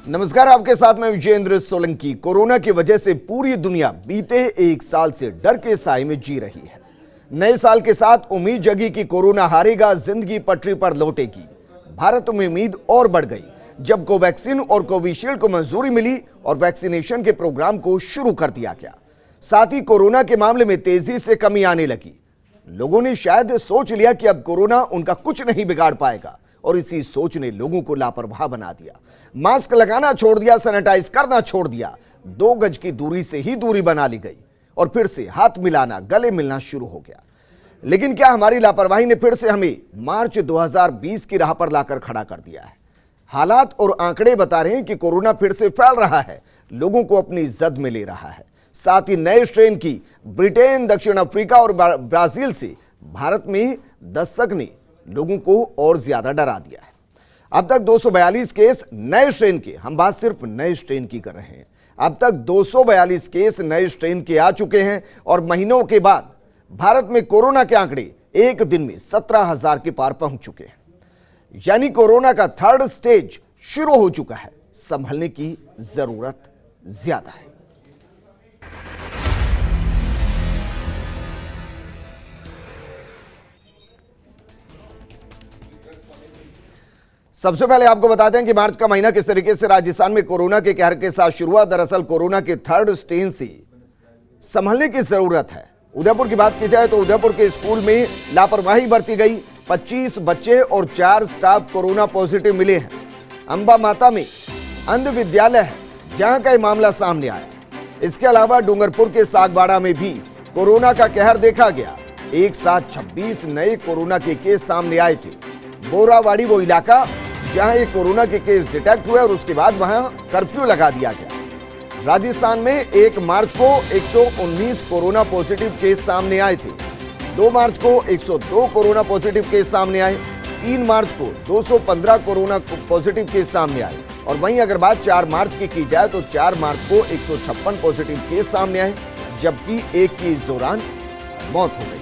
नमस्कार, आपके साथ मैं विजेंद्र सोलंकी। कोरोना की वजह से पूरी दुनिया बीते एक साल से डर के साए में जी रही है। नए साल के साथ उम्मीद जगी कि कोरोना हारेगा, जिंदगी पटरी पर लौटेगी। भारत में उम्मीद और बढ़ गई जब कोवैक्सीन और कोविशील्ड को मंजूरी मिली और वैक्सीनेशन के प्रोग्राम को शुरू कर दिया गया। साथ ही कोरोना के मामले में तेजी से कमी आने लगी। लोगों ने शायद सोच लिया कि अब कोरोना उनका कुछ नहीं बिगाड़ पाएगा और इसी सोच ने लोगों को लापरवाह बना दिया। मास्क लगाना छोड़ दिया, सैनिटाइज करना छोड़ दिया, 2 गज की दूरी से ही दूरी बना ली गई और फिर से हाथ मिलाना, गले मिलना शुरू हो गया। लेकिन क्या हमारी लापरवाही ने फिर से हमें मार्च 2020 की राह पर लाकर खड़ा कर दिया है? हालात और आंकड़े बता रहे हैं कि कोरोना फिर से फैल रहा है, लोगों को अपनी जद में ले रहा है। साथ ही नए स्ट्रेन की ब्रिटेन, दक्षिण अफ्रीका और ब्राजील से भारत में दस्तक ने लोगों को और ज्यादा डरा दिया है। अब तक 242 केस नए स्ट्रेन के, हम बात सिर्फ नए स्ट्रेन की कर रहे हैं, अब तक 242 केस नए स्ट्रेन के आ चुके हैं और महीनों के बाद भारत में कोरोना के आंकड़े एक दिन में 17,000 के पार पहुंच चुके हैं। यानी कोरोना का 3rd स्टेज शुरू हो चुका है। संभलने की जरूरत ज्यादा है। सबसे पहले आपको बताते हैं कि मार्च का महीना किस तरीके से राजस्थान में कोरोना के कहर के साथ शुरू हुआ। दरअसल कोरोना के 3rd स्टेज से संभलने की जरूरत है। उदयपुर की बात की जाए तो उदयपुर के स्कूल में लापरवाही बरती गई। 25 बच्चे और 4 स्टाफ कोरोना पॉजिटिव मिले हैं। अंबा माता में अंध विद्यालय है जहां का यह मामला सामने आया। इसके अलावा डूंगरपुर के सागबाड़ा में भी कोरोना का कहर देखा गया। एक साथ 26 नए कोरोना के केस सामने आए थे। बोरावाड़ी वो इलाका जहां ये कोरोना के केस डिटेक्ट हुए और उसके बाद वहां कर्फ्यू लगा दिया गया। राजस्थान में 1 मार्च को 119 कोरोना पॉजिटिव केस सामने आए थे। 2 मार्च को 102 कोरोना पॉजिटिव केस सामने आए। 3 मार्च को 215 कोरोना पॉजिटिव केस सामने आए और वहीं अगर बात 4 मार्च की जाए तो 4 मार्च को 156 पॉजिटिव केस सामने आए, जबकि एक की इस दौरान मौत हो गई।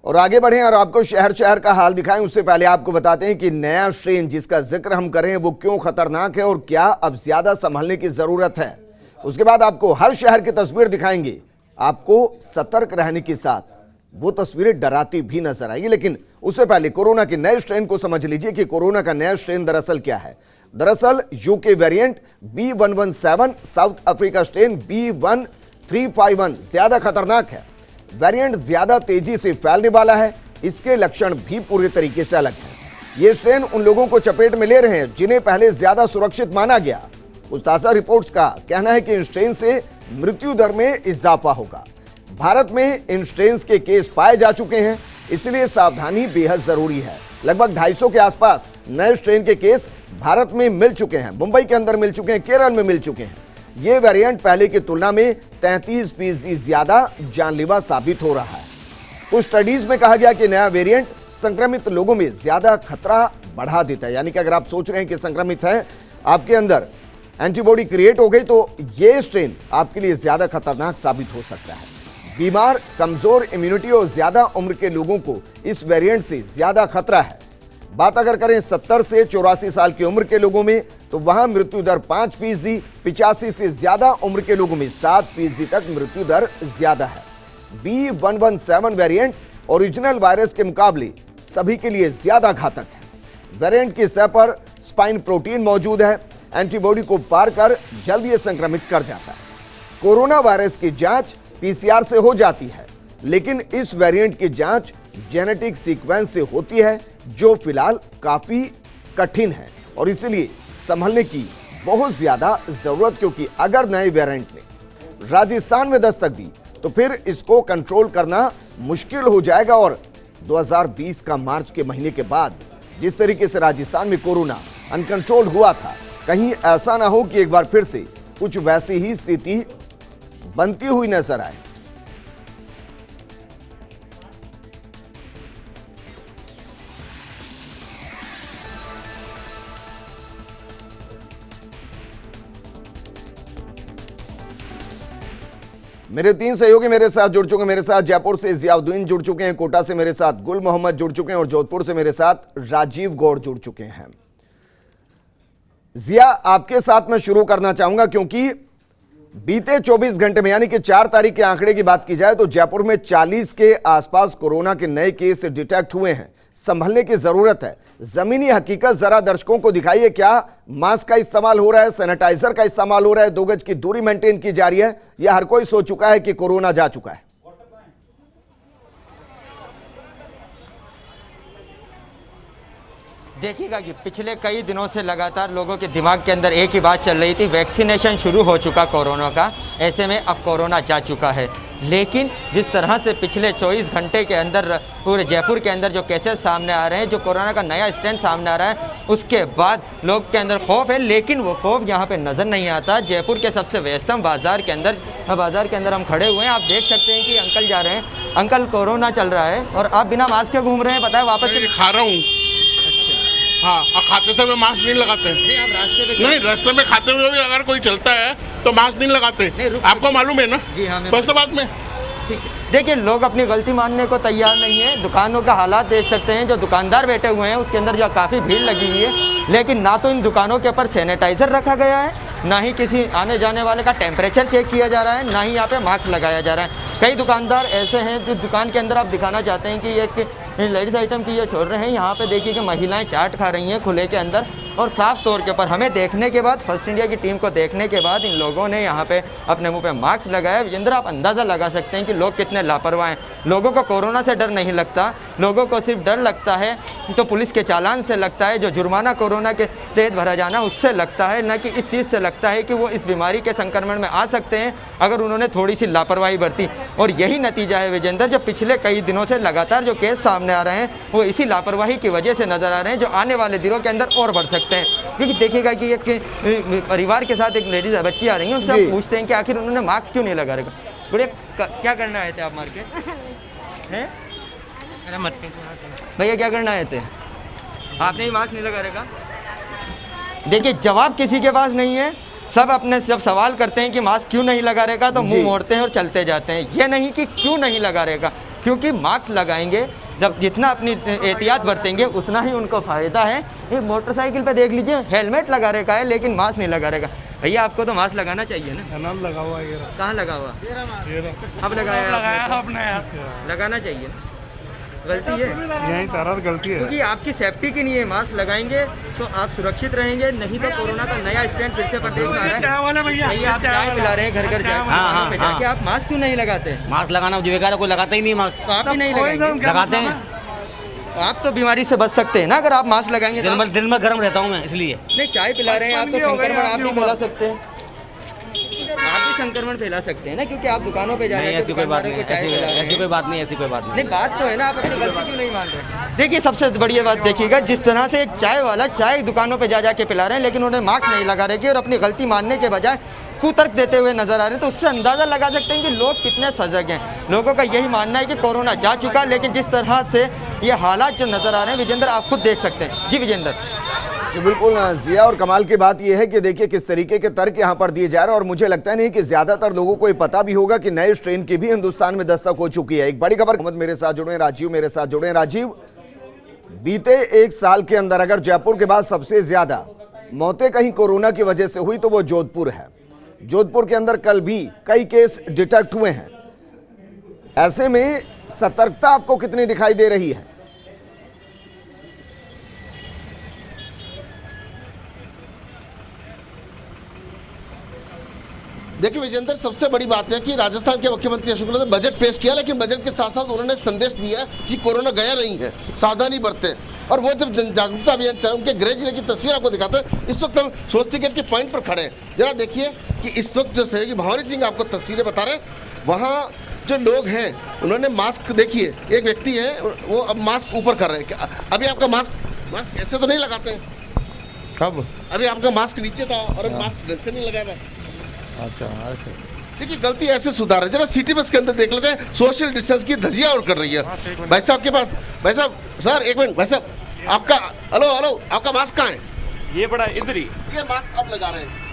और आगे बढ़ें और आपको शहर शहर का हाल दिखाएं, उससे पहले आपको बताते हैं कि नया स्ट्रेन जिसका जिक्र हम करें वो क्यों खतरनाक है और क्या अब ज्यादा संभलने की जरूरत है। उसके बाद आपको हर शहर की तस्वीर दिखाएंगे। आपको सतर्क रहने के साथ वो तस्वीरें डराती भी नजर आएगी। लेकिन उससे पहले कोरोना के नए स्ट्रेन को समझ लीजिए कि कोरोना का नया स्ट्रेन दरअसल क्या है। दरअसल UK variant B117, south Africa strain B1351 ज्यादा खतरनाक है। वेरिएंट ज्यादा तेजी से फैलने वाला है। इसके लक्षण भी पूरे तरीके से अलग हैं। ये स्ट्रेन उन लोगों को चपेट में ले रहे हैं जिन्हें पहले ज्यादा सुरक्षित माना गया। कुछ ताजा रिपोर्ट्स का कहना है कि इन स्ट्रेन से मृत्यु दर में इजाफा होगा। भारत में इन स्ट्रेन के केस पाए जा चुके हैं, इसलिए सावधानी बेहद जरूरी है। लगभग 250 के आसपास नए स्ट्रेन के केस भारत में मिल चुके हैं। मुंबई के अंदर मिल चुके हैं, केरल में मिल चुके हैं। ये वेरिएंट पहले की तुलना में 33% ज्यादा जानलेवा साबित हो रहा है। कुछ स्टडीज में कहा गया कि नया वेरिएंट संक्रमित लोगों में ज्यादा खतरा बढ़ा देता है। यानी कि अगर आप सोच रहे हैं कि संक्रमित हैं, आपके अंदर एंटीबॉडी क्रिएट हो गई, तो ये स्ट्रेन आपके लिए ज्यादा खतरनाक साबित हो सकता है। बीमार, कमजोर इम्यूनिटी और ज्यादा उम्र के लोगों को इस वेरिएंट से ज्यादा खतरा है। बात अगर करें 70 से 84 साल की उम्र के लोगों में, तो वहां मृत्यु दर 5%, 85 से ज्यादा उम्र के लोगों में 7% तक मृत्यु दर ज्यादा है। B117 वेरिएंट ओरिजिनल वायरस के मुकाबले सभी के लिए ज्यादा घातक है। वेरिएंट की सतह पर स्पाइन प्रोटीन मौजूद है। एंटीबॉडी को पार कर जल्द ये संक्रमित कर जाता है। कोरोना वायरस की जांच PCR से हो जाती है, लेकिन इस वेरिएंट की जांच जेनेटिक सीक्वेंस से होती है, जो फिलहाल काफी कठिन है और इसलिए संभलने की बहुत ज्यादा जरूरत, क्योंकि अगर नए वेरिएंट ने राजस्थान में दस्तक दी तो फिर इसको कंट्रोल करना मुश्किल हो जाएगा। और 2020 का मार्च के महीने के बाद जिस तरीके से राजस्थान में कोरोना अनकंट्रोल हुआ था, कहीं ऐसा ना हो कि एक बार फिर से कुछ वैसी ही स्थिति बनती हुई नजर आए। मेरे 3 सहयोगी मेरे साथ जुड़ चुके हैं। मेरे साथ जयपुर से जियाउद्दीन जुड़ चुके हैं, कोटा से मेरे साथ गुल मोहम्मद जुड़ चुके हैं और जोधपुर से मेरे साथ राजीव गौड़ जुड़ चुके हैं। जिया, आपके साथ मैं शुरू करना चाहूंगा क्योंकि बीते 24 घंटे में यानी कि 4 तारीख के आंकड़े की बात की जाए तो जयपुर में 40 के आसपास कोरोना के नए केस डिटेक्ट हुए हैं। संभलने की जरूरत है। जमीनी हकीकत जरा दर्शकों को दिखाइए। क्या मास्क का इस्तेमाल हो रहा है, सैनिटाइजर का इस्तेमाल हो रहा है, 2 गज की दूरी मेंटेन की जा रही है, या हर कोई सोच चुका है कि कोरोना जा चुका है? देखिएगा कि पिछले कई दिनों से लगातार लोगों के दिमाग के अंदर एक ही बात चल रही थी, वैक्सीनेशन शुरू हो चुका कोरोना का, ऐसे में अब कोरोना जा चुका है। लेकिन जिस तरह से पिछले 24 घंटे के अंदर पूरे जयपुर के अंदर जो केसेस सामने आ रहे हैं, जो कोरोना का नया स्ट्रेन सामने आ रहा है, उसके बाद लोग के अंदर खौफ है। लेकिन वो खौफ यहाँ पे नज़र नहीं आता। जयपुर के सबसे व्यस्तम बाज़ार के अंदर हम खड़े हुए हैं। आप देख सकते हैं कि अंकल जा रहे हैं। अंकल, कोरोना चल रहा है और आप बिना मास्क के घूम रहे हैं, बताए वापस से खा रहा हूँ। हाँ, और खाते समय मास्क नहीं लगाते। नहीं, आप रास्ते नहीं, रास्ते में खाते हुए भी अगर कोई चलता है तो मास्क नहीं लगाते। आपको मालूम है ना? जी हाँ, बस तो बात में ठीक है। देखिए, लोग अपनी गलती मानने को तैयार नहीं है। दुकानों का हालात देख सकते हैं, जो दुकानदार बैठे हुए हैं उसके अंदर जो काफ़ी भीड़ लगी हुई है। लेकिन ना तो इन दुकानों के ऊपर सैनिटाइज़र रखा गया है, ना ही किसी आने जाने वाले का टेम्परेचर चेक किया जा रहा है, ना ही यहाँ पे मास्क लगाया जा रहा है। कई दुकानदार ऐसे हैं जो दुकान के अंदर आप दिखाना चाहते हैं कि ये लेडीज़ आइटम की ये छोड़ रहे हैं। यहाँ पे देखिए कि महिलाएं चाट खा रही हैं खुले के अंदर, और साफ तौर के ऊपर हमें देखने के बाद, फर्स्ट इंडिया की टीम को देखने के बाद इन लोगों ने यहाँ पे अपने मुंह पे मास्क लगाया। विजेंद्र, आप अंदाज़ा लगा सकते हैं कि लोग कितने लापरवाह हैं। लोगों को कोरोना से डर नहीं लगता, लोगों को सिर्फ डर लगता है तो पुलिस के चालान से लगता है, जो जुर्माना कोरोना के तहत भरा जाना उससे लगता है, न कि इस चीज़ से लगता है कि वो इस बीमारी के संक्रमण में आ सकते हैं अगर उन्होंने थोड़ी सी लापरवाही बरती। और यही नतीजा है विजेंद्र, जो पिछले कई दिनों से लगातार जो केस सामने आ रहे हैं वो इसी लापरवाही की वजह से नजर आ रहे हैं, जो आने वाले दिनों के अंदर और बढ़ सकते हैं। क्योंकि देखिएगा कि एक परिवार के साथ एक लेडीज बच्ची आ रही है, उनसे आप पूछते हैं कि आखिर उन्होंने मास्क क्यों नहीं लगा रखा। बुढ़े, क्या करना आए थे आप मार्केट हैं? भैया, क्या करना आए थे? आपने ही मास्क नहीं लगा रखा। देखिए, जवाब किसी के पास नहीं है। सब अपने सब सवाल करते हैं कि मास्क क्यों नहीं लगा रहेगा, तो मुंह मोड़ते हैं और चलते जाते हैं। ये नहीं कि क्यों नहीं लगा रहेगा, क्योंकि मास्क लगाएंगे जब जितना अपनी एहतियात बरतेंगे उतना ही उनको फ़ायदा है। एक मोटरसाइकिल पे देख लीजिए, हेलमेट लगा रखा है लेकिन मास्क नहीं लगा रहेगा। भैया, आपको तो मास्क लगाना चाहिए ना। नाम लगा हुआ है। कहाँ लगा हुआ? अब लगाया आपने। लगाना चाहिए ना। गलती है यही तारा गलती है, क्योंकि आपकी सेफ्टी के लिए मास्क लगाएंगे तो आप सुरक्षित रहेंगे। नहीं तो कोरोना का नया स्ट्रेन फिर से प्रदेश में आ रहा है। भैया, आप चाय पिला रहे हैं घर घर जाके, आप मास्क क्यों नहीं लगाते? मास्क लगाना जीविका, कोई लगाता ही नहीं मास्क। तो आप ही नहीं लगाएंगे? लगाते हैं। आप तो बीमारी से बच सकते हैं ना अगर आप मास्क लगाएंगे। दिन में गर्म रहता हूँ मैं, इसलिए। नहीं, चाय पिला रहे हैं आप, तो संक्रमण आप भी फैला सकते हैं। आप भी संक्रमण फैला सकते हैं ना, क्योंकि आप दुकानों पे जा रहे हैं। ऐसी कोई बात नहीं, ऐसी कोई बात नहीं। बात तो है ना, आप अपनी गलती क्यों नहीं मान रहे? देखिए, सबसे बढ़िया बात देखिएगा, जिस तरह से एक चाय वाला चाय दुकानों पे जा के पिला रहे हैं, लेकिन उन्हें मास्क नहीं लगा रहे और अपनी गलती मानने के बजाय कुतर्क देते हुए नजर आ रहे हैं, तो उससे अंदाजा लगा सकते हैं कि लोग कितने सजग हैं। लोगों का यही मानना है कि कोरोना जा चुका, लेकिन जिस तरह से ये हालात जो नजर आ रहे हैं विजेंद्र, आप खुद देख सकते हैं। जी विजेंद्र। जी बिल्कुल जिया, और कमाल की बात यह है कि देखिए किस तरीके के तर्क यहाँ पर दिए जा रहे हैं, और मुझे लगता नहीं कि ज्यादातर लोगों को ये पता भी होगा कि नए स्ट्रेन की भी हिंदुस्तान में दस्तक हो चुकी है। एक बड़ी खबर, मेरे साथ जुड़े, राजीव मेरे साथ जुड़े। राजीव, बीते 1 साल के अंदर अगर जयपुर के बाद सबसे ज्यादा मौतें कहीं कोरोना की वजह से हुई तो वो जोधपुर है। जोधपुर के अंदर कल भी कई केस डिटेक्ट हुए हैं। ऐसे में सतर्कता आपको कितनी दिखाई दे रही है? देखिए विजेंद्र, सबसे बड़ी बात है कि राजस्थान के मुख्यमंत्री अशोक गहलोत ने बजट पेश किया, लेकिन बजट के साथ साथ उन्होंने एक संदेश दिया कि कोरोना गया नहीं है, सावधानी बरतें। और वो जब जागरूकता अभियान चल, उनके गृह जिले की तस्वीर आपको दिखाते हैं। इस वक्त हम स्वस्ति गेट के पॉइंट पर खड़े हैं। जरा देखिए कि इस वक्त जो सहयोगी भवानी सिंह आपको तस्वीरें बता रहे हैं, वहाँ जो लोग हैं उन्होंने मास्क, देखिए एक व्यक्ति है वो अब मास्क ऊपर कर रहे हैं। अभी आपका मास्क ऐसे तो नहीं लगाते हैं? कब? अभी आपका मास्क नीचे था और मास्क नीचे नहीं लगाया। अच्छा, देखिए गलती ऐसे सुधार है। जरा सिटी बस के अंदर देख लेते हैं, सोशल डिस्टेंस की धज्जियां उड़ कर रही है। भाई साहब के पास, भाई साहब, सर एक मिनट, भाई साहब आपका, हेलो, आपका मास्क कहाँ है? ये बड़ा इधर ही। ये मास्क अब लगा रहे हैं।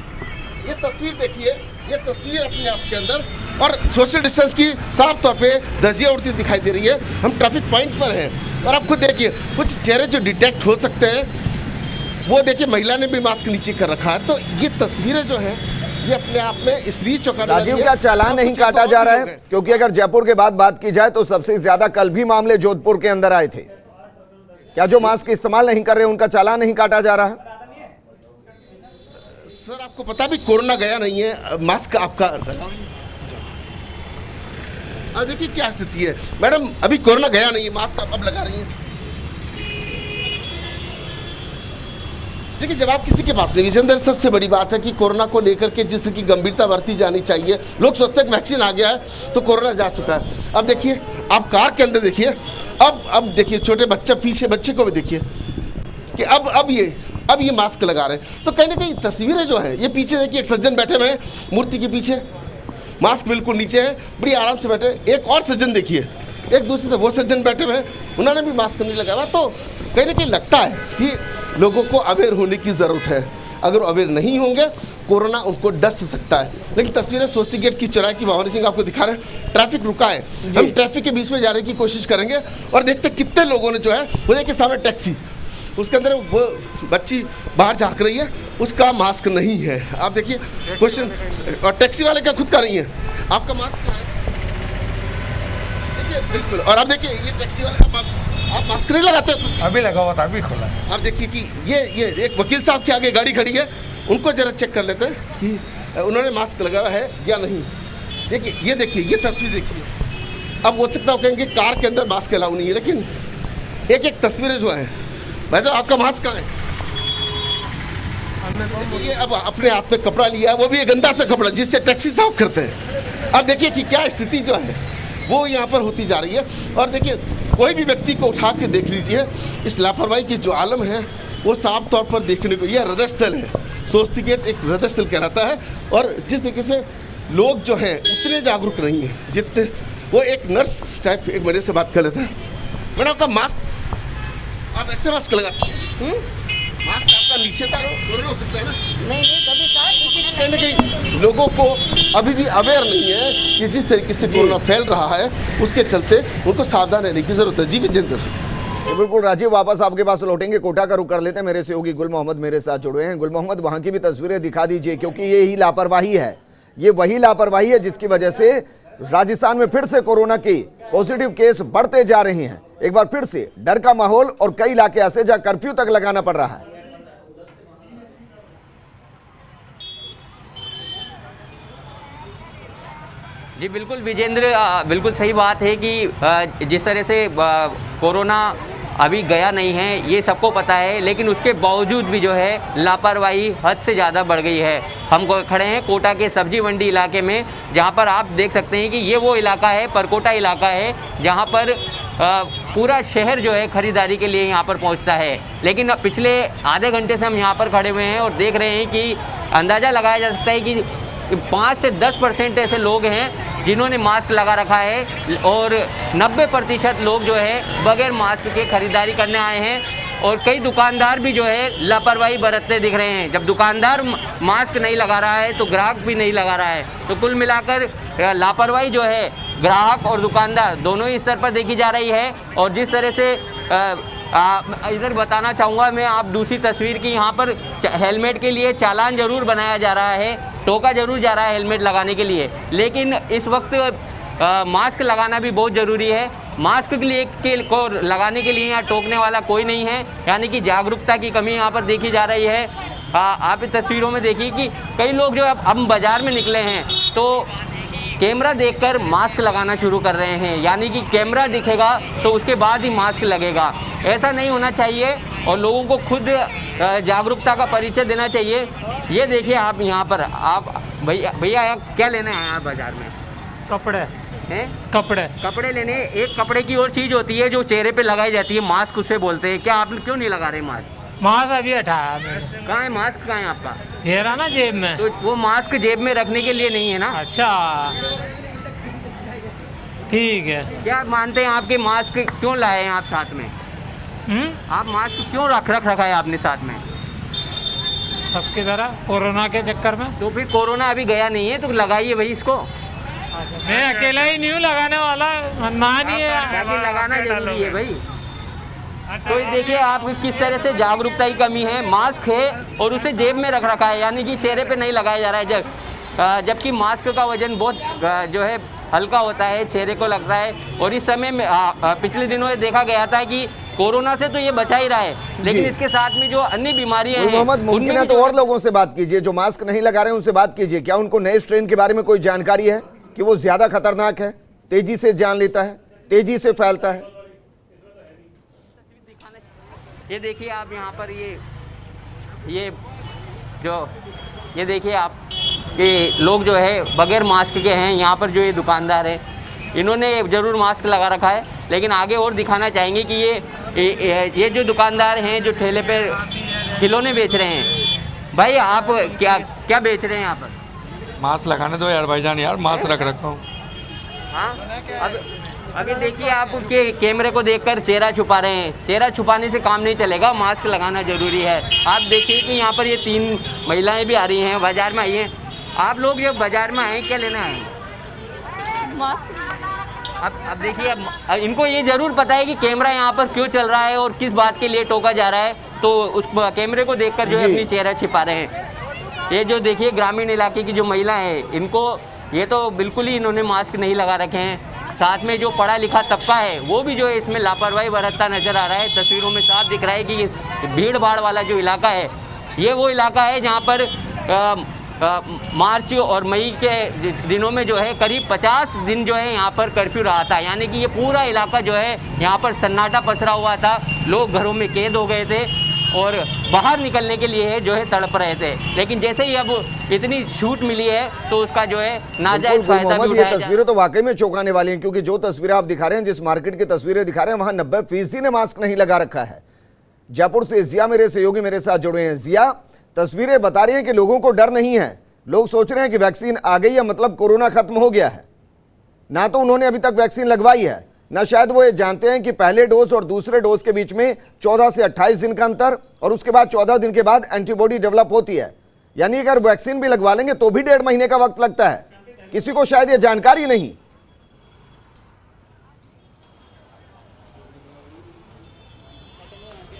ये तस्वीर देखिए, ये तस्वीर अपने आप के अंदर और सोशल डिस्टेंस की साफ तौर पे धज्जियां उड़ती दिखाई दे रही है। हम ट्रैफिक पॉइंट पर हैं और आप खुद देखिए कुछ चेहरे जो डिटेक्ट हो सकते हैं, वो देखिए महिला ने भी मास्क नीचे कर रखा है। तो ये तस्वीरें जो हैं ये अपने आप में इसलिए चौंकाने वाली राजीव, है। क्या चालान नहीं काटा जा रहा है? क्योंकि अगर जयपुर के बाद बात की जाए तो सबसे ज्यादा कल भी मामले जोधपुर के अंदर आए थे। क्या जो मास्क इस्तेमाल नहीं कर रहे उनका चालान नहीं काटा जा रहा? सर आपको पता भी कोरोना गया नहीं है, मास्क आपका अब देखिए क्या स्थिति है। मैडम अभी कोरोना गया नहीं है, मास्क आप अब लगा रही हैं। देखिए जब आप किसी के पास नहीं, विजेंद्र, सबसे बड़ी बात है कि कोरोना को लेकर के जिस तरह की गंभीरता बरती जानी चाहिए, लोग सोचते हैं कि वैक्सीन आ गया है तो कोरोना जा चुका है। अब देखिए आप कार के अंदर देखिए, अब देखिए छोटे बच्चा पीछे बच्चे को भी देखिए कि अब ये मास्क लगा रहे हैं। तो कहीं ना कहीं तस्वीरें जो है, ये पीछे देखिए एक सज्जन बैठे हुए हैं मूर्ति के पीछे, मास्क बिल्कुल नीचे है, बड़ी आराम से बैठे। एक और सज्जन देखिए, एक दूसरी तरफ वो सज्जन बैठे हुए हैं, उन्होंने भी मास्क नहीं लगाया। तो कहीं ना कहीं लगता है कि लोगों को अवेयर होने की ज़रूरत है। अगर अवेयर नहीं होंगे कोरोना उनको डस सकता है। लेकिन तस्वीरें सोस्ती गेट की चौराहे की भवानी सिंह आपको दिखा रहे हैं, ट्रैफिक रुका है, हम ट्रैफिक के बीच में जाने की कोशिश करेंगे और देखते कितने लोगों ने जो है वो देखिए सामने टैक्सी, उसके अंदर वो बच्ची बाहर झांक रही है, उसका मास्क नहीं है। आप देखिए क्वेश्चन, और टैक्सी वाले का खुद का नहीं है, आपका मास्क कहाँ है? देखिए बिल्कुल। और आप देखिए ये टैक्सी वाले का मास्क, आप मास्क नहीं लगाते? अभी लगा हुआ था, अभी खोला। आप देखिए कि ये एक वकील साहब के आगे गाड़ी खड़ी है, उनको जरा चेक कर लेते हैं कि उन्होंने मास्क लगाया है या नहीं। देखिए ये तस्वीर देखिए। अब हो सकता है कहेंगे कार के अंदर मास्क अलाउ नहीं है, लेकिन एक तस्वीरें जो है, भाई साहब आपका मास्क कहाँ है? ये अब अपने हाथ में कपड़ा लिया है, वो भी एक गंदा सा कपड़ा जिससे टैक्सी साफ करते हैं। अब देखिए कि क्या स्थिति जो है वो यहाँ पर होती जा रही है। और देखिए कोई भी व्यक्ति को उठा के देख लीजिए, इस लापरवाही की जो आलम है वो साफ तौर पर देखने को, यह हृदय स्थल है, सोस्ती गेट एक हृदय स्थल कहलाता है। और जिस तरीके से लोग जो हैं उतने जागरूक नहीं हैं जितने, वो एक नर्स टाइप एक मेरे से बात कर लेते हैं, मैडम आपका मास्क, आप ऐसे मास्क लगा, मास्क आपका नीचे तक कोरोना हो सकता है ना? नहीं कहीं ना कहीं लोगों को अभी भी अवेयर नहीं है कि जिस तरीके से कोरोना फैल रहा है उसके चलते उनको सावधान रहने की जरूरत है। जी विजेंद्र। बिल्कुल राजीव, वापस आपके पास लौटेंगे, कोटा का रुख कर लेते हैं। मेरे सहयोगी गुल मोहम्मद मेरे साथ जुड़े हैं। गुल मोहम्मद, वहां की भी तस्वीरें दिखा दीजिए, क्योंकि ये ही लापरवाही है, ये वही लापरवाही है जिसकी वजह से राजस्थान में फिर से कोरोना के पॉजिटिव केस बढ़ते जा रहे हैं। एक बार फिर से डर का माहौल और कई इलाके ऐसे जहां कर्फ्यू तक लगाना पड़ रहा है। जी बिल्कुल विजेंद्र, बिल्कुल सही बात है कि जिस तरह से कोरोना अभी गया नहीं है ये सबको पता है, लेकिन उसके बावजूद भी जो है लापरवाही हद से ज़्यादा बढ़ गई है। हम खड़े हैं कोटा के सब्जी मंडी इलाके में, जहां पर आप देख सकते हैं कि ये वो इलाका है, परकोटा इलाका है, जहां पर पूरा शहर जो है खरीदारी के लिए यहाँ पर पहुँचता है। लेकिन पिछले आधे घंटे से हम यहाँ पर खड़े हुए हैं और देख रहे हैं कि अंदाज़ा लगाया जा सकता है कि 5 से 10% ऐसे लोग हैं जिन्होंने मास्क लगा रखा है और 90% लोग जो है बगैर मास्क के खरीदारी करने आए हैं। और कई दुकानदार भी जो है लापरवाही बरतते दिख रहे हैं। जब दुकानदार मास्क नहीं लगा रहा है तो ग्राहक भी नहीं लगा रहा है। तो कुल मिलाकर लापरवाही जो है ग्राहक और दुकानदार दोनों ही स्तर पर देखी जा रही है। और जिस तरह से इधर बताना चाहूँगा मैं, आप दूसरी तस्वीर की, यहाँ पर हेलमेट के लिए चालान जरूर बनाया जा रहा है, टोका जरूर जा रहा है हेलमेट लगाने के लिए, लेकिन इस वक्त मास्क लगाना भी बहुत ज़रूरी है। मास्क को लगाने के लिए यहाँ टोकने वाला कोई नहीं है, यानी कि जागरूकता की कमी यहाँ पर देखी जा रही है। आप इस तस्वीरों में देखिए कि कई लोग जो अब हम बाज़ार में निकले हैं तो कैमरा देखकर मास्क लगाना शुरू कर रहे हैं, यानी कि कैमरा दिखेगा तो उसके बाद ही मास्क लगेगा। ऐसा नहीं होना चाहिए और लोगों को खुद जागरूकता का परिचय देना चाहिए। ये देखिए आप यहाँ पर, आप भैया क्या लेने आए हैं बाजार में? कपड़े हैं? कपड़े लेने। एक कपड़े की और चीज़ होती है जो चेहरे पे लगाई जाती है, मास्क उसे बोलते हैं। क्या आप क्यों नहीं लगा रहे मास्क? मास्क अभी हटाया मैंने। कहाँ है मास्क, कहाँ है आपका? ये रहा ना जेब में। तो वो मास्क जेब में रखने के लिए नहीं है ना? अच्छा ठीक है। क्या मानते हैं आपके मास्क क्यों लाए हैं आप साथ में? आप मास्क क्यों रखा है आपने साथ में? सबकी तरह कोरोना के चक्कर में। तो फिर कोरोना अभी गया नहीं है तो लगाइए भाई इसको। मैं अकेला ही नहीं हूँ लगाने वाला, मनमान ही है। बाकी लगाना जरूरी है भाई। तो देखिए आप किस तरह से जागरूकता की कमी है। मास्क है और उसे जेब में रख रखा है, यानी कि चेहरे पे नहीं लगाया जा रहा है, जबकि मास्क का वजन बहुत जो है हल्का होता है, चेहरे को लगता है। और इस समय में पिछले दिनों में देखा गया था कि कोरोना से तो ये बचा ही रहा है, लेकिन इसके साथ में जो अन्य बीमारियां हैं मोहम्मद, मुमकिन है तो और लोगों से बात कीजिए जो मास्क नहीं लगा रहे हैं, उनसे बात कीजिए। क्या उनको नए स्ट्रेन के बारे में कोई जानकारी है कि वो ज्यादा खतरनाक है, तेजी से जान लेता है, तेजी से फैलता है? ये देखिए आप यहाँ पर ये देखिए आप कि लोग जो है बगैर मास्क के हैं। यहाँ पर जो ये दुकानदार है इन्होंने जरूर मास्क लगा रखा है, लेकिन आगे और दिखाना चाहेंगे कि ये जो दुकानदार हैं जो ठेले पे खिलौने बेच रहे हैं। भाई आप क्या बेच रहे हैं यहाँ पर? मास्क लगाने दो यार भाईजान, यार मास्क रख रखा हूँ। हाँ अभी देखिए आप के कैमरे को देखकर चेहरा छुपा रहे हैं। चेहरा छुपाने से काम नहीं चलेगा, मास्क लगाना जरूरी है। आप देखिए कि यहाँ पर ये 3 महिलाएं भी आ रही हैं, बाजार में आई हैं। आप लोग जो बाजार में आए क्या लेना है? मास्क। अब देखिए अब इनको ये जरूर पता है कि कैमरा यहाँ पर क्यों चल रहा है और किस बात के लिए टोका जा रहा है, तो उस कैमरे को देखकर जो है अपनी चेहरा छिपा रहे हैं। ये जो देखिए ग्रामीण इलाके की जो महिला है, इनको ये तो बिल्कुल ही इन्होंने मास्क नहीं लगा रखे हैं। साथ में जो पढ़ा लिखा तबका है वो भी जो है इसमें लापरवाही बरतता नजर आ रहा है। तस्वीरों में साफ दिख रहा है कि भीड़ भाड़ वाला जो इलाका है ये वो इलाका है जहाँ पर मार्च और मई के दिनों में जो है करीब 50 दिन जो है यहाँ पर कर्फ्यू रहा था, यानी कि ये पूरा इलाका जो है यहाँ पर सन्नाटा पसरा हुआ था। लोग घरों में कैद हो गए थे और बाहर निकलने के लिए जो है तड़प रहे थे। लेकिन जैसे ही अब इतनी छूट मिली है तो उसका जो है नाजायज फायदा भी उठाया। ये तस्वीरें तो वाकई में चौंकाने वाली हैं, क्योंकि जो तस्वीरें आप दिखा रहे हैं, जिस मार्केट की तस्वीरें दिखा रहे हैं, वहां 90% ने मास्क नहीं लगा रखा है। जयपुर से जिया मेरे सहयोगी मेरे साथ जुड़े हैं। जिया, तस्वीरें बता रही हैं कि लोगों को डर नहीं है, लोग सोच रहे हैं कि वैक्सीन आ गई है मतलब कोरोना खत्म हो गया है। ना तो उन्होंने अभी तक वैक्सीन लगवाई है, ना शायद वो ये जानते हैं कि पहले डोज और दूसरे डोज के बीच में 14 से 28 दिन का अंतर और उसके बाद 14 दिन के बाद एंटीबॉडी डेवलप होती है। यानी अगर वैक्सीन भी लगवा लेंगे तो भी 1.5 महीने का वक्त लगता है। किसी को शायद ये जानकारी नहीं।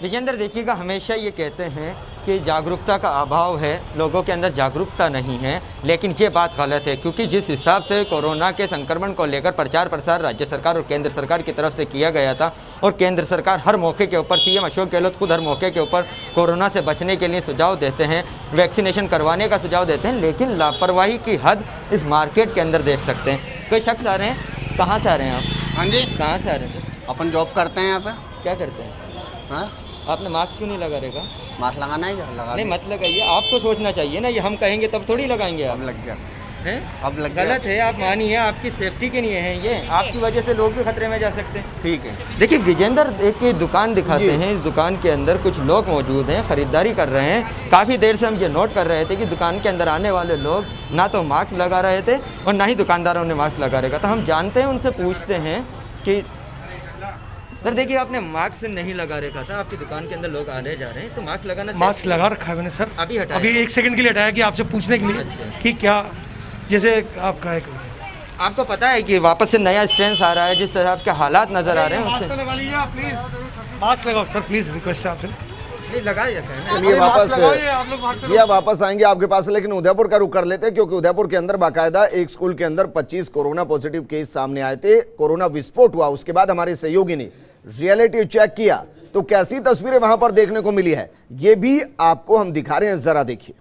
विजेंद्र देखिएगा, हमेशा ये कहते हैं कि जागरूकता का अभाव है, लोगों के अंदर जागरूकता नहीं है, लेकिन ये बात गलत है, क्योंकि जिस हिसाब से कोरोना के संक्रमण को लेकर प्रचार प्रसार राज्य सरकार और केंद्र सरकार की तरफ से किया गया था, और केंद्र सरकार हर मौके के ऊपर, सीएम अशोक गहलोत खुद हर मौके के ऊपर कोरोना से बचने के लिए सुझाव देते हैं, वैक्सीनेशन करवाने का सुझाव देते हैं, लेकिन लापरवाही की हद इस मार्केट के अंदर देख सकते हैं। कोई शख्स आ रहे हैं, कहाँ से आ रहे हैं आप? हाँ जी, कहाँ से आ रहे हैं? अपन जॉब करते हैं यहाँ पे। क्या करते हैं? हाँ, आपने मास्क क्यों नहीं लगा रहेगा? मास्क लगाना है क्या? लगा नहीं मत लगाइए, आपको सोचना चाहिए ना, ये हम कहेंगे तब थोड़ी लगाएंगे आप। अब लग गया हैं? अब लग गया। गलत है, आप मानिए, आपकी सेफ्टी के लिए है ये, आपकी वजह से लोग भी खतरे में जा सकते हैं। ठीक है। देखिए विजेंद्र, एक दुकान दिखाते हैं, इस दुकान के अंदर कुछ लोग मौजूद हैं, खरीदारी कर रहे हैं। काफ़ी देर से हम ये नोट कर रहे थे कि दुकान के अंदर आने वाले लोग ना तो मास्क लगा रहे थे और ना ही दुकानदारों ने मास्क लगा रखा था। हम जानते हैं, उनसे पूछते हैं कि सर देखिए, आपने मास्क नहीं लगा रखा था, आपकी दुकान के अंदर लोग आ रहे जा रहे हैं, तो मास्क लगाना। मास्क लगा रखा है मैंने सर, अभी हटाया? अभी 1 सेकंड के लिए हटाया कि आपसे पूछने के लिए कि क्या, जैसे आपका एक, आपको पता है कि वापस से नया स्ट्रेन आ रहा है, जिस तरह के हालात नजर आ रहे हैं उससे। लगा लीजिए आप प्लीज, मास्क लगाओ सर प्लीज, रिक्वेस्ट है आपसे। नहीं लगाया जाता है ना। चलिए वापस आएंगे आपके पास, लेकिन उदयपुर का रुख कर लेते हैं, क्योंकि उदयपुर के अंदर बाकायदा एक स्कूल के अंदर 25 कोरोना पॉजिटिव केस सामने आए थे। कोरोना विस्फोट हुआ, उसके बाद हमारे सहयोगी ने रियलिटी चेक किया तो कैसी तस्वीरें वहां पर देखने को मिली है, ये भी आपको हम दिखा रहे हैं, जरा देखिए।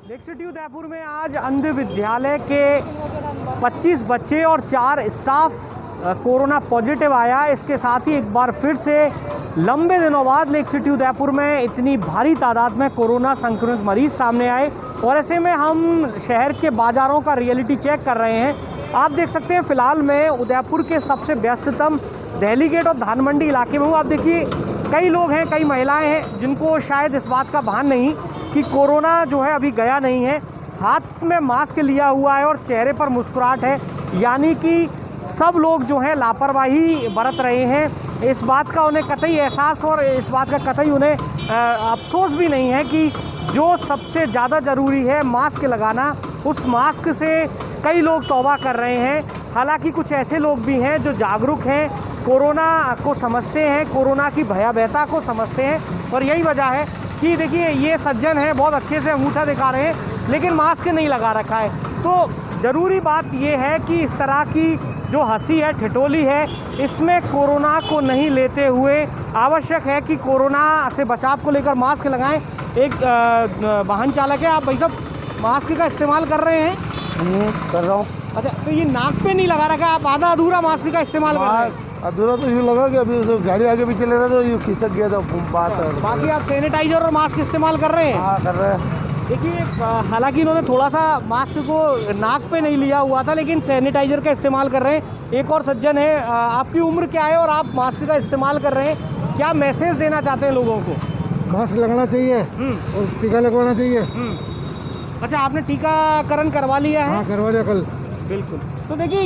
लेक सिटी उदयपुर में आज अंध विद्यालय के 25 बच्चे और 4 स्टाफ कोरोना पॉजिटिव आया। इसके साथ ही एक बार फिर से लंबे दिनों बाद लेक सिटी उदयपुर में इतनी भारी तादाद में कोरोना संक्रमित मरीज सामने आए, और ऐसे में हम शहर के बाज़ारों का रियलिटी चेक कर रहे हैं। आप देख सकते हैं फिलहाल में उदयपुर के सबसे व्यस्ततम दहली गेट और धान मंडी इलाके में हूँ। आप देखिए, कई लोग हैं, कई महिलाएं हैं जिनको शायद इस बात का भान नहीं कि कोरोना जो है अभी गया नहीं है। हाथ में मास्क लिया हुआ है और चेहरे पर मुस्कुराहट है, यानी कि सब लोग जो हैं लापरवाही बरत रहे हैं। इस बात का उन्हें कतई एहसास और इस बात का कतई उन्हें अफसोस भी नहीं है कि जो सबसे ज़्यादा ज़रूरी है मास्क लगाना, उस मास्क से कई लोग तौबा कर रहे हैं। हालांकि कुछ ऐसे लोग भी हैं जो जागरूक हैं, कोरोना को समझते हैं, कोरोना की भयावहता को समझते हैं, और यही वजह है कि देखिए ये सज्जन हैं, बहुत अच्छे से अंगूठा दिखा रहे हैं लेकिन मास्क नहीं लगा रखा है। तो ज़रूरी बात ये है कि इस तरह की जो हंसी है, ठिठोली है, इसमें कोरोना को नहीं लेते हुए आवश्यक है कि कोरोना से बचाव को लेकर मास्क लगाएं। एक वाहन चालक है, आप भाई साहब मास्क का इस्तेमाल कर रहे हैं? कर रहा हूँ। अच्छा, तो ये नाक पे नहीं लगा रखा, आप आधा अधूरा मास्क का इस्तेमाल कर रहे हैं? अधूरा तो यूँ लगा कि अभी गाड़ी आगे भी चले रहे तो यूँ खिसक गया था बात है। बाकी आप सैनिटाइजर और मास्क इस्तेमाल कर रहे हैं? हाँ, कर रहे हैं। देखिए, हालांकि इन्होंने थोड़ा सा मास्क को नाक पे नहीं लिया हुआ था लेकिन सैनिटाइजर का इस्तेमाल कर रहे हैं। एक और सज्जन है, आपकी उम्र क्या है और आप मास्क का इस्तेमाल कर रहे हैं, क्या मैसेज देना चाहते हैं लोगों को? मास्क लगाना चाहिए और टीका लगवाना चाहिए। अच्छा, आपने टीकाकरण करवा लिया है? हाँ, करवा लिया कल। बिल्कुल। तो देखिए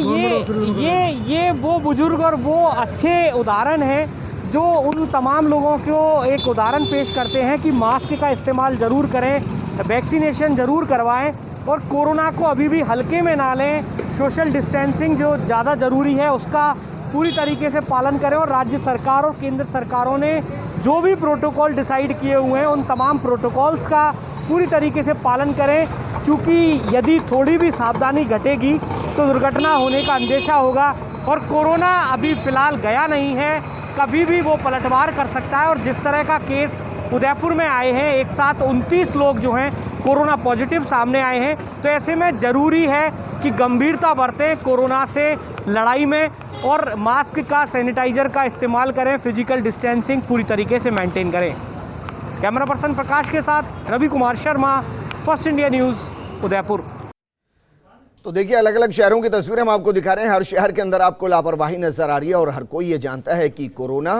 ये वो बुजुर्ग और वो अच्छे उदाहरण हैं जो उन तमाम लोगों को एक उदाहरण पेश करते हैं कि मास्क का इस्तेमाल ज़रूर करें, वैक्सीनेशन ज़रूर करवाएं और कोरोना को अभी भी हल्के में ना लें। सोशल डिस्टेंसिंग जो ज़्यादा ज़रूरी है उसका पूरी तरीके से पालन करें और राज्य सरकार और केंद्र सरकारों ने जो भी प्रोटोकॉल डिसाइड किए हुए हैं उन तमाम प्रोटोकॉल्स का पूरी तरीके से पालन करें, क्योंकि यदि थोड़ी भी सावधानी घटेगी तो दुर्घटना होने का अंदेशा होगा। और कोरोना अभी फ़िलहाल गया नहीं है, कभी भी वो पलटवार कर सकता है। और जिस तरह का केस उदयपुर में आए हैं, एक साथ 29 लोग जो हैं कोरोना पॉजिटिव सामने आए हैं, तो ऐसे में ज़रूरी है कि गंभीरता बरतें कोरोना से लड़ाई में और मास्क का, सैनिटाइज़र का इस्तेमाल करें, फिजिकल डिस्टेंसिंग पूरी तरीके से मेंटेन करें। कैमरा पर्सन प्रकाश के साथ Ravi Kumar Sharma, first India news, Udaipur. तो देखिए, अलग अलग शहरों की तस्वीरें हम आपको दिखा रहे हैं। हर शहर के अंदर आपको लापरवाही नजर आ रही है और हर कोई ये जानता है कि कोरोना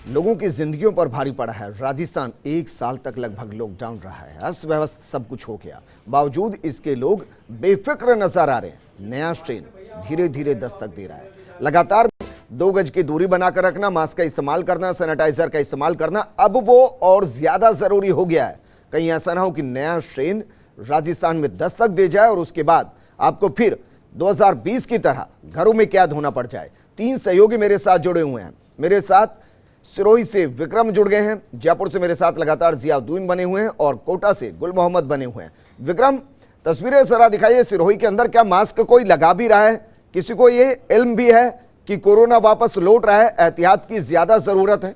लोगों की जिंदगियों पर भारी पड़ा है। राजस्थान 1 साल तक लगभग लॉकडाउन रहा है, अस्त व्यस्त सब कुछ हो गया, बावजूद इसके लोग बेफिक्र नजर आ रहे हैं। नया स्ट्रेन धीरे धीरे दस्तक दे रहा है। लगातार 2 गज की दूरी बनाकर रखना, मास्क का इस्तेमाल करना, सैनिटाइजर का इस्तेमाल करना अब वो और ज्यादा जरूरी हो गया है। कहीं ऐसा ना हो कि नया स्ट्रेन राजस्थान में दस्तक दे जाए और उसके बाद आपको फिर 2020 की तरह घरों में कैद होना पड़ जाए। 3 सहयोगी मेरे साथ जुड़े हुए हैं। मेरे साथ सिरोही से विक्रम जुड़ गए हैं, जयपुर से मेरे साथ लगातार जियाउद्दीन बने हुए हैं और कोटा से गुल मोहम्मद बने हुए हैं। विक्रम, तस्वीरें जरा दिखाइए। सिरोही के अंदर क्या मास्क कोई लगा भी रहा है? किसी को ये इल्म भी है कि कोरोना वापस लौट रहा है, एहतियात की ज्यादा जरूरत है?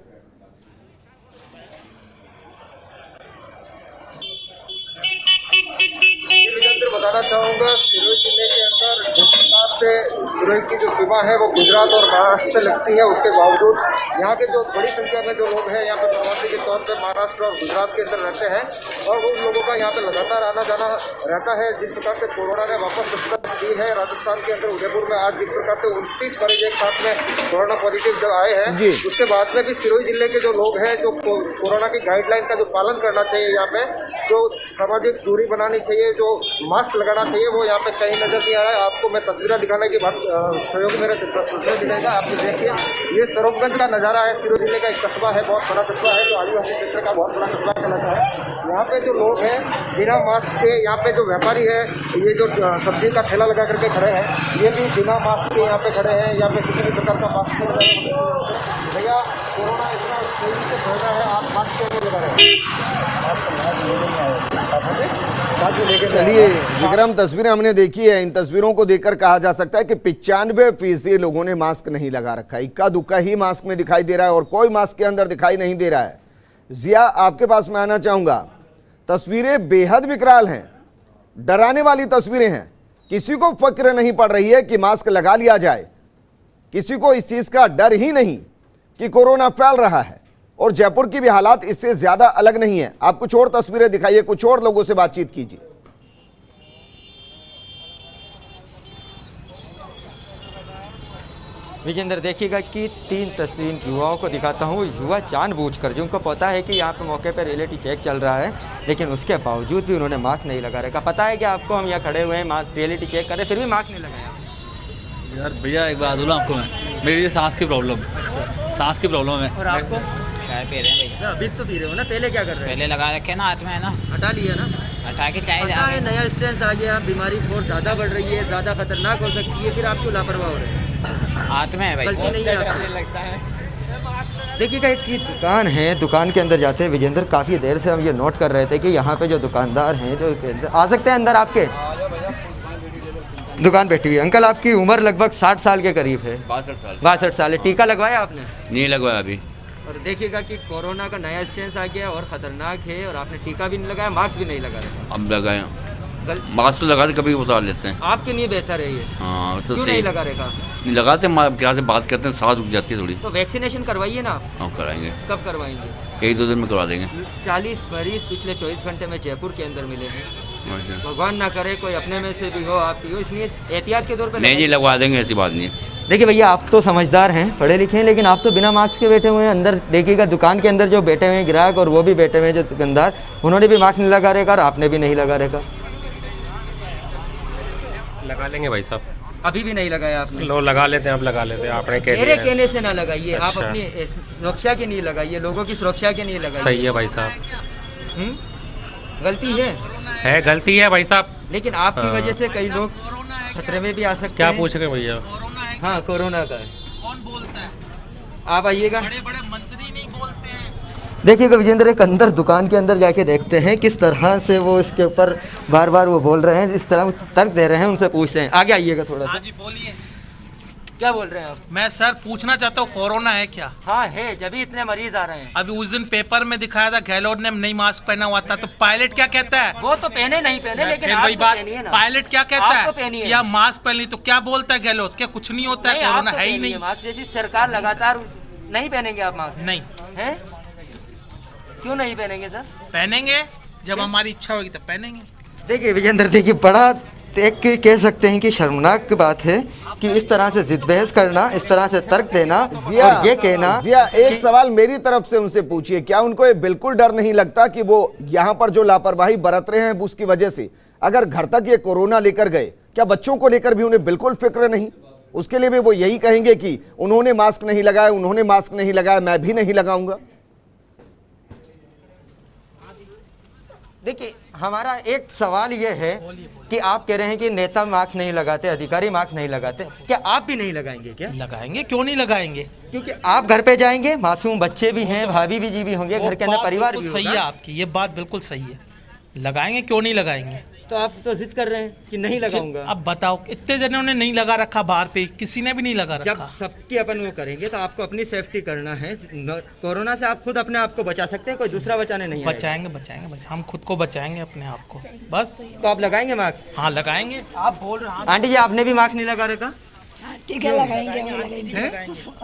बताना चाहूँगा, सिरोही जिले के अंदर जिस हिसाब से सिरोही की जो सीमा है वो गुजरात और महाराष्ट्र से लगती है, उसके बावजूद यहाँ के जो बड़ी संख्या में जो लोग हैं यहाँ पे प्रवासी के तौर पे महाराष्ट्र और गुजरात के अंदर रहते हैं और उन लोगों का यहाँ पे लगातार आना जाना रहता है। जिस प्रकार से कोरोना ने वापस दस्तक दी है राजस्थान के अंदर, उदयपुर में आज जिस प्रकार से 29 मरीज एक साथ में कोरोना पॉजिटिव जब आए हैं, उसके बाद में भी सिरोही जिले के जो लोग हैं जो कोरोना की गाइडलाइन का जो पालन करना चाहिए, यहाँ पे जो सामाजिक दूरी बनानी चाहिए, जो मास्क लगाना चाहिए, वो यहाँ पे कहीं नजर नहीं आ रहा है। आपको मैं तस्वीरें दिखाने की बात सहयोग मेरे तस्वीरें दिखाएगा। आप देखिए, ये सरोपगंज का नज़ारा है। सिरोही जिले का एक कस्बा है, बहुत बड़ा कस्बा है, जो आदिवासी क्षेत्र का बहुत बड़ा कस्बा कहलाता है। यहाँ पे जो लोग हैं बिना मास्क के, यहाँ पे जो व्यापारी है, ये जो सब्जी का ठेला लगा करके खड़े हैं, ये भी बिना मास्क के यहाँ पे खड़े हैं। यहाँ पे किसी भी प्रकार का मास्क नहीं लगाया। भैया, कोरोना इतना तेजी से फैल रहा है, आप मास्क क्यों नहीं लगा रहे हैं? चलिए विक्रम, तस्वीरें हमने देखी है। इन तस्वीरों को देखकर कहा जा सकता है कि 95% लोगों ने मास्क नहीं लगा रखा। इक्का दुक्का ही मास्क में दिखाई दे रहा है और कोई मास्क के अंदर दिखाई नहीं दे रहा है। जिया, आपके पास मैं आना चाहूंगा। तस्वीरें बेहद विकराल हैं, डराने वाली तस्वीरें हैं। किसी को फिक्र नहीं पड़ रही है कि मास्क लगा लिया जाए, किसी को इस चीज का डर ही नहीं कि कोरोना फैल रहा है। और जयपुर की भी हालात इससे ज्यादा अलग नहीं है। आप कुछ और तस्वीरें दिखाइए, कुछ और लोगों से बातचीत कीजिए। विजेंद्र, देखिएगा कि 3 युवाओं को दिखाता हूँ। युवा जानबूझकर, जिनको पता है कि यहाँ पे मौके पर रियलिटी चेक चल रहा है, लेकिन उसके बावजूद भी उन्होंने मास्क नहीं लगा रखा। पता है कि आपको हम यहाँ खड़े हुए हैं, रियलिटी चेक कर रहे, फिर भी मास्क नहीं लगाया। यार भैया, एक बात बोलूँ आपको, मैं मेरी सांस की प्रॉब्लम है। और आपको? चाय पी रहे हैं भैया। अभी तो पी रहे हो ना, पहले क्या कर रहे हैं? पहले लगा रखे ना हाथ में है ना, हटा लिया ना, हटा के चाय पता है नया स्ट्रेन आ गया, बीमारी बहुत ज़्यादा बढ़ रही है, ज़्यादा खतरनाक हो सकती है, फिर आप क्यों लापरवाह हो रहे हैं? हाथ में है भाई। गलती नहीं है आपकी। देखिएगा एक दुकान है, दुकान के अंदर जाते हैं विजेंद्र, काफ़ी देर से हम ये नोट कर रहे थे कि यहाँ पे जो दुकानदार हैं जो आ सकते हैं अंदर, आपके दुकान बैठी हुई है। अंकल आपकी उम्र लगभग 60 साल के करीब है। 62 साल है। टीका लगवाया आपने? नहीं लगवाया अभी। और देखिएगा कि कोरोना का नया स्ट्रेन आ गया और ख़तरनाक है, और आपने टीका भी नहीं लगाया, मास्क भी नहीं लगा रहे। अब लगाया, मास्क तो लगाते कभी उतार लेते हैं। आपके लिए बेहतर है ये? हाँ तो क्यों सही नहीं लगा रहेगा? नहीं लगाते, क्या से बात करते हैं, सांस रुक जाती है थोड़ी। तो वैक्सीनेशन करवाइए ना आप। हाँ कराएंगे। कब करवाएंगे? 1-2 दिन में करवा देंगे। 40 मरीज पिछले 24 घंटे में जयपुर के अंदर मिले हैं। अच्छा। भगवान ना करे कोई अपने में से भी हो, आपकी हो, इसलिए एहतियात के तौर पर नहीं जी लगवा देंगे, ऐसी बात नहीं है। देखिए भैया, आप तो समझदार हैं, पढ़े लिखे हैं, लेकिन आप तो बिना मास्क के बैठे हुए हैं अंदर। देखिएगा दुकान के अंदर जो बैठे हुए हैं ग्राहक, और वो भी बैठे हुए हैं जो दुकानदार, उन्होंने भी मास्क नहीं लगा रखा और आपने भी नहीं लगा रखा। लगा लेंगे भाई साहब। अभी भी नहीं लगाया आपने? लो लगा लेते हैं, आप लगा लेते हैं, आपने कह मेरे दिया। कहने से ना लगाइए, आप अच्छा। अपनी सुरक्षा के लिए लगाइए, लोगों की सुरक्षा के लिए लगाइए। सही है भाई साहब। गलती है गलती है भाई साहब, लेकिन आपकी वजह से कई लोग खतरे में भी आ सकते क्या हैं। पूछ रहे हैं भैया? हाँ कोरोना का है। कौन बोलता है? आप आइएगा। बड़े बड़े मंत्री नहीं बोलते हैं। देखिएगा विजेंद्र, एक अंदर दुकान के अंदर जाके देखते हैं किस तरह से वो इसके ऊपर बार बार वो बोल रहे हैं, इस तरह वो तर्क दे रहे हैं, उनसे पूछते हैं। आगे आइएगा थोड़ा सा। जी बोलिए। क्या बोल रहे हैं आप? मैं सर पूछना चाहता हूँ, कोरोना है क्या? हाँ है, जब भी इतने मरीज आ रहे हैं। अभी उस दिन पेपर में दिखाया था गहलोत ने नहीं मास्क पहना हुआ था, तो पायलट क्या कहता है? वो तो पहने नहीं पहने, लेकिन फिर आप वही तो बात, पहनिए ना। पायलट क्या कहता आप तो है पहनिए। कि आप मास्क पहन ली, तो क्या बोलता है गहलोत? क्या कुछ नहीं होता है, नहीं, आप कोरोना तो है ही पहनिए नहीं। मास्क, जैसी सरकार लगातार नहीं पहनेंगे आप मास्क? नहीं है, क्यों नहीं पहनेंगे सर? पहनेंगे, जब हमारी इच्छा होगी तब पहनेंगे। देखिए विजेंद्र, देखिए बड़ा एक कह सकते हैं कि शर्मनाक बात है कि इस तरह से जिद बहस करना, इस तरह से तर्क देना और ये कहना। जिया, एक सवाल मेरी तरफ से उनसे पूछिए, क्या उनको ये बिल्कुल डर नहीं लगता कि वो यहाँ पर जो लापरवाही बरत रहे हैं उसकी वजह से अगर घर तक ये कोरोना लेकर गए, क्या बच्चों को लेकर भी उन्हें बिल्कुल फिक्र नहीं? उसके लिए भी वो यही कहेंगे कि उन्होंने मास्क नहीं लगाया, उन्होंने मास्क नहीं लगाया, मैं भी नहीं लगाऊंगा। देखिए हमारा एक सवाल ये है कि आप कह रहे हैं कि नेता मास्क नहीं लगाते, अधिकारी मास्क नहीं लगाते, क्या आप भी नहीं लगाएंगे? क्या लगाएंगे, क्यों नहीं लगाएंगे? क्योंकि आप घर पे जाएंगे, मासूम बच्चे भी हैं, भाभी भी जी भी होंगे, घर के अंदर परिवार भी सही है आपकी, ये बात बिल्कुल सही है। लगाएंगे, क्यों नहीं लगाएंगे? तो आप तो जिद कर रहे हैं कि नहीं लगाऊंगा। अब बताओ, इतने जनों ने नहीं लगा रखा बाहर पे, किसी ने भी नहीं लगा जब रखा। सबकी अपन वो करेंगे तो आपको अपनी सेफ्टी करना है। कोरोना से आप खुद अपने आप को बचा सकते हैं, कोई दूसरा बचाने नहीं आएगा। बचाएंगे बस, हम खुद को बचाएंगे अपने आप को बस। तो आप लगाएंगे मास्क? हाँ लगाएंगे। आप बोल रहे हैं आंटी जी, आपने भी मास्क नहीं लगा रखा? ठीक है, लगाएंगे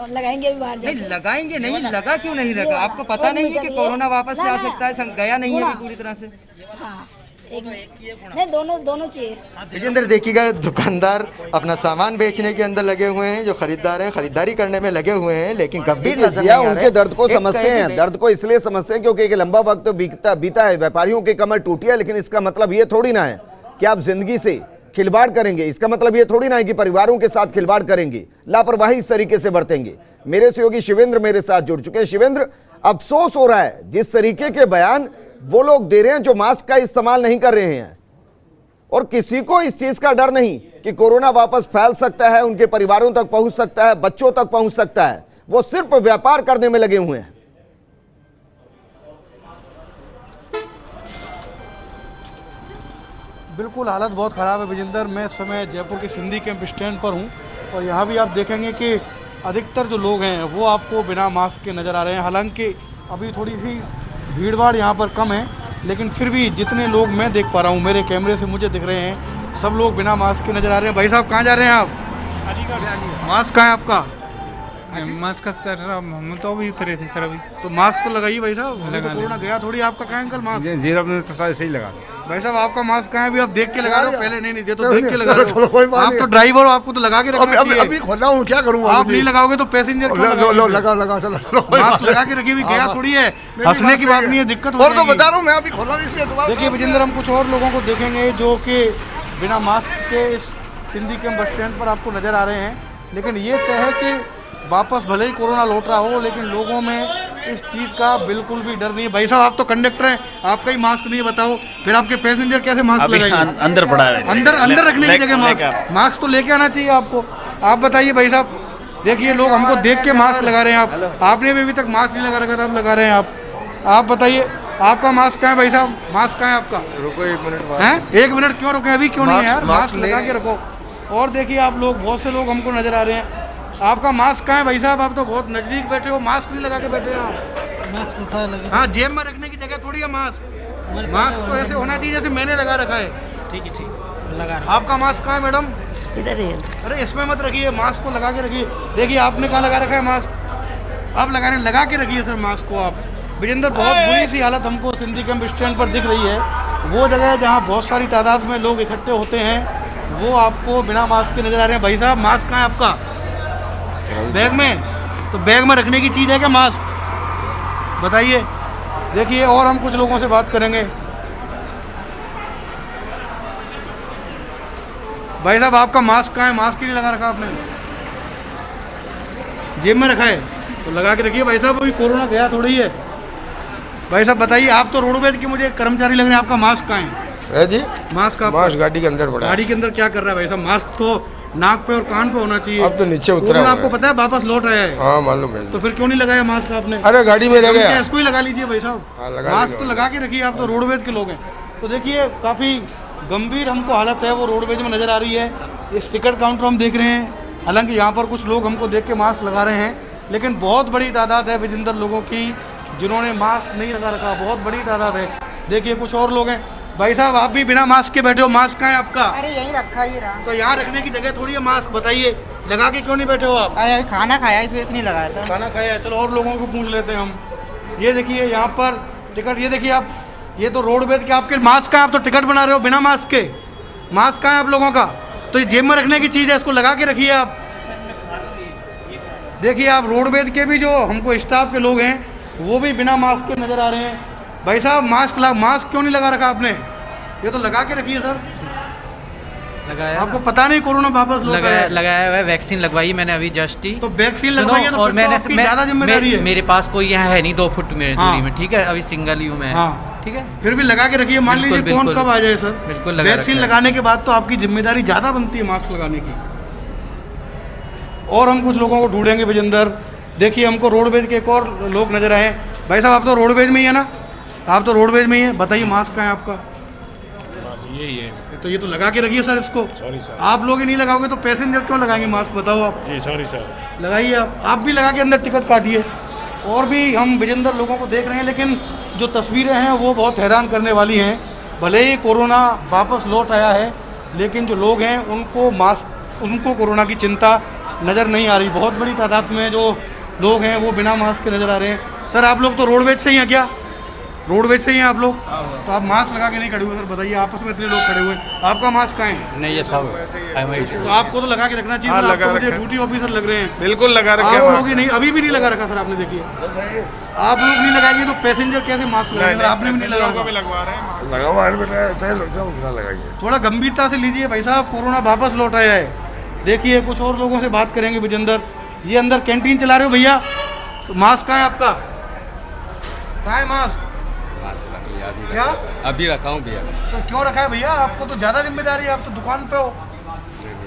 लगाएंगे भी बाहर नहीं लगाएंगे नहीं, लगा क्यों नहीं लगा? आपको पता नहीं है कि कोरोना वापस से आ सकता है? गया नहीं है अभी पूरी तरह से। हाँ, एक नहीं, दोनों चाहिए। विजेंद्र, देखिएगा दुकानदार अपना सामान बेचने के अंदर लगे हुए हैं, जो खरीदार हैं खरीदारी करने में लगे हुए हैं, लेकिन गंभीर नजर नहीं आ रहे। उनके दर्द को समझते हैं, दर्द को इसलिए समझते हैं क्योंकि एक लंबा वक्त तो बीता है, व्यापारियों की कमर टूटी है, लेकिन इसका मतलब ये थोड़ी ना है कि आप जिंदगी से खिलवाड़ करेंगे। इसका मतलब ये थोड़ी ना है कि परिवारों के साथ खिलवाड़ करेंगे, लापरवाही इस तरीके से बरतेंगे। मेरे सहयोगी शिवेंद्र मेरे साथ जुड़ चुके हैं। शिवेंद्र, अफसोस हो रहा है जिस तरीके के बयान वो लोग दे रहे हैं जो मास्क का इस्तेमाल नहीं कर रहे हैं, और किसी को इस चीज का डर नहीं कि कोरोना वापस फैल सकता है, उनके परिवारों तक पहुंच सकता है, बच्चों तक पहुंच सकता है। वो सिर्फ व्यापार करने में लगे हुए हैं। बिल्कुल हालत बहुत ख़राब है विजेंद्र। मैं इस समय जयपुर के सिंधी कैंप स्टैंड पर हूँ और यहाँ भी आप देखेंगे कि अधिकतर जो लोग हैं वो आपको बिना मास्क के नज़र आ रहे हैं। हालांकि अभी थोड़ी सी भीड़ भाड़ यहाँ पर कम है, लेकिन फिर भी जितने लोग मैं देख पा रहा हूँ, मेरे कैमरे से मुझे दिख रहे हैं, सब लोग बिना मास्क के नज़र आ रहे हैं। भाई साहब कहाँ जा रहे हैं आप? अलीगढ़। मास्क कहाँ है आपका? मास्क का सर हम तो अभी उतरे थे सर अभी। तो मास्क तो लगाइए भाई साहब, तो कोरोना गया थोड़ी। आपका कहाँ है अंकल मास्क? जी अपने तो सही लगा। भाई साहब आपका मास्क कहाँ है? अभी आप देख के लगा रहे हो? पहले नहीं ये तो देख के लगा रहे हो। आप तो ड्राइवर हो, आपको तो लगा के रखना चाहिए। अभी खोला हूँ, क्या करूँगा? आप नहीं लगाओगे तो पैसेंजर लगा चलो मास्क लगा के रखिए। भी गया थोड़ी है, हंसने की बात नहीं है, दिक्कत हो और तो बता रहा हूँ मैं, अभी खोला इसलिए। देखिए विजेंद्र, हम कुछ और लोगों को देखेंगे जो कि बिना मास्क के इस सिंधी कैंप बस स्टैंड पर आपको नजर आ रहे हैं। लेकिन ये तय है कि वापस भले ही कोरोना लौट रहा हो, लेकिन लोगों में इस चीज़ का बिल्कुल भी डर नहीं है। भाई साहब आप तो कंडक्टर हैं, आपका ही मास्क नहीं है, बताओ फिर आपके पैसेंजर कैसे मास्क लगाएंगे? अंदर पड़ा है, अंदर रखने की जगह मास्क तो लेके आना चाहिए आपको। आप बताइए भाई साहब, देखिए लोग हमको देख के मास्क लगा रहे हैं, आपने भी अभी तक मास्क नहीं लगा रखा था, आप लगा रहे हैं। आप बताइए आपका मास्क कहाँ है भाई साहब? मास्क कहाँ है आपका? रुको 1 मिनट हैं? 1 मिनट क्यों रुके? अभी क्यों नहीं है यार? मास्क लगा के रखो। और देखिए आप लोग, बहुत से लोग हमको नजर आ रहे हैं, आपका मास्क कहाँ है भाई साहब? आप तो बहुत नजदीक बैठे हो, मास्क नहीं लगा के बैठे हैं आप। मास्क तो था लगे। हाँ, जेब में रखने की जगह थोड़ी है मास्क। मास्क तो ऐसे होना चाहिए जैसे मैंने लगा रखा है। ठीक है, लगा रहा। आपका मास्क कहाँ है मैडम? इधर है। अरे इसमें मत रखिए, मास्क को लगा के रखिए। देखिए आपने कहाँ लगा रखा है मास्क? आप लगा के रखिए सर मास्क को आप। विजेंद्र, बहुत बुरी सी हालत हमको सिंधी कैंप स्टैंड पर दिख रही है। वो जगह है जहाँ बहुत सारी तादाद में लोग इकट्ठे होते हैं, वो आपको बिना मास्क के नजर आ रहे हैं। भाई साहब मास्क कहाँ है आपका? बैग में? तो बैग में रखने की चीज़ है क्या मास्क? बताइए। देखिए और हम कुछ लोगों से बात करेंगे। भाई साहब आपका मास्क कहाँ है? मास्क ही नहीं लगा रखा आपने, जेब में रखा है तो लगा के रखिए भाई साहब, अभी कोरोना गया थोड़ी है। भाई साहब बताइए, आप तो रोडवेज के मुझे कर्मचारी लग रहे हैं, आपका मास्क कहाँ है जी? मास्क आपका? मास्क गाड़ी के अंदर पड़ा है। गाड़ी के अंदर क्या कर रहा है भाई साहब? मास्क तो नाक पे और कान पे होना चाहिए। अब तो नीचे उतरा है। आपको पता है वापस लौट आया है? हाँ मालूम है। तो फिर क्यों नहीं लगाया मास्क आपने? अरे गाड़ी में रह गया। इसको ही लगा लीजिए भाई साहब, मास्क तो लगा के रखिए, आप तो रोडवेज के लोग हैं। तो देखिए काफ़ी गंभीर हमको हालत है वो रोडवेज में नज़र आ रही है। इस टिकट काउंटर हम देख रहे हैं, हालांकि यहाँ पर कुछ लोग हमको देख के मास्क लगा रहे हैं, लेकिन बहुत बड़ी तादाद है विजेंद्र लोगों की जिन्होंने मास्क नहीं लगा रखा, बहुत बड़ी तादाद है। देखिए कुछ और लोग हैं। भाई साहब आप भी बिना मास्क के बैठे हो, मास्क कहाँ है आपका? अरे यही रखा ही रहा। तो यहाँ रखने की जगह थोड़ी है मास्क, बताइए लगा के क्यों नहीं बैठे हो आप? अरे खाना खाया इस वजह से नहीं लगाया था। खाना खाया, चलो और लोगों को पूछ लेते हैं हम। ये देखिए यहाँ पर टिकट, ये देखिए आप, ये तो रोडवेज के आपके मास्क का, आप तो टिकट बना रहे हो बिना मास्क के। मास्क कहाँ है आप लोगों का? तो ये जेब में रखने की चीज़ है, इसको लगा के रखिए आप। देखिए आप रोडवेज के भी जो हमको स्टाफ के लोग हैं वो भी बिना मास्क के नज़र आ रहे हैं। भाई साहब मास्क क्यों नहीं लगा रखा आपने? ये तो लगा के रखिए सर। लगाया, आपको पता नहीं कोरोना वापस लगाया हुआ है, वैक्सीन लगवाई मैंने अभी जस्ट ही। तो वैक्सीन लगवाई है तो और मैंने ज़्यादा जिम्मेदारी है। मेरे पास कोई यहाँ है नहीं 2 फुट में दूरी में, ठीक है, अभी सिंगल यू में। ठीक है, फिर भी लगा के रखिए, मान लीजिए कौन कब आ जाए सर। बिल्कुल वैक्सीन लगाने के बाद तो आपकी जिम्मेदारी ज़्यादा बनती है मास्क लगाने की। और हम कुछ लोगों को ढूंढेंगे विजेंद्र। देखिए हमको रोडवेज के एक और लोग नजर आए। भाई साहब आप तो रोडवेज में ही है ना? आप तो रोडवेज में ही है, बताइए मास्क कहाँ है आपका? यही है। तो ये तो लगा के रखिए सर इसको। Sorry sir. आप लोग ही नहीं लगाओगे तो पैसेंजर क्यों लगाएंगे मास्क, बताओ आप? जी सॉरी सर। लगाइए आप भी लगा के अंदर टिकट काटिए। और भी हम विजेंद्र लोगों को देख रहे हैं, लेकिन जो तस्वीरें हैं वो बहुत हैरान करने वाली हैं। भले ही कोरोना वापस लौट आया है, लेकिन जो लोग हैं उनको कोरोना की चिंता नज़र नहीं आ रही। बहुत बड़ी तादाद में जो लोग हैं वो बिना मास्क के नज़र आ रहे हैं। सर आप लोग तो रोडवेज से ही हैं क्या? रोडवेज से ही हैं आप लोग? तो आप मास्क लगा के नहीं खड़े हुए सर, बताइए आपस में इतने लोग खड़े हुए, आपका मास्क कहाँ है? नहीं ये सब तो आपको तो लगा के रखना चाहिए। आप तो मुझे ड्यूटी ऑफिसर लग रहे हैं। बिल्कुल लगा रखा आप लोग ही नहीं, अभी भी नहीं लगा रखा सर आपने। देखिए आप लोग नहीं लगाएंगे तो पैसेंजर कैसे मास्क लगाएंगे? आपने भी नहीं लगा रखा। लगवा रहे हैं। लगा हुआ है बेटा, लगाइए। थोड़ा गंभीरता से लीजिए भाई साहब, कोरोना वापस लौट आया है। देखिए कुछ और लोगों से बात करेंगे विजेंद्र। ये अंदर कैंटीन चला रहे हो भैया, तो मास्क कहाँ है आपका? कहाँ है मास्क? क्या अभी रखा हूँ भैया। तो क्यों रखा है भैया? आपको तो ज़्यादा जिम्मेदारी है, आप तो दुकान पे हो।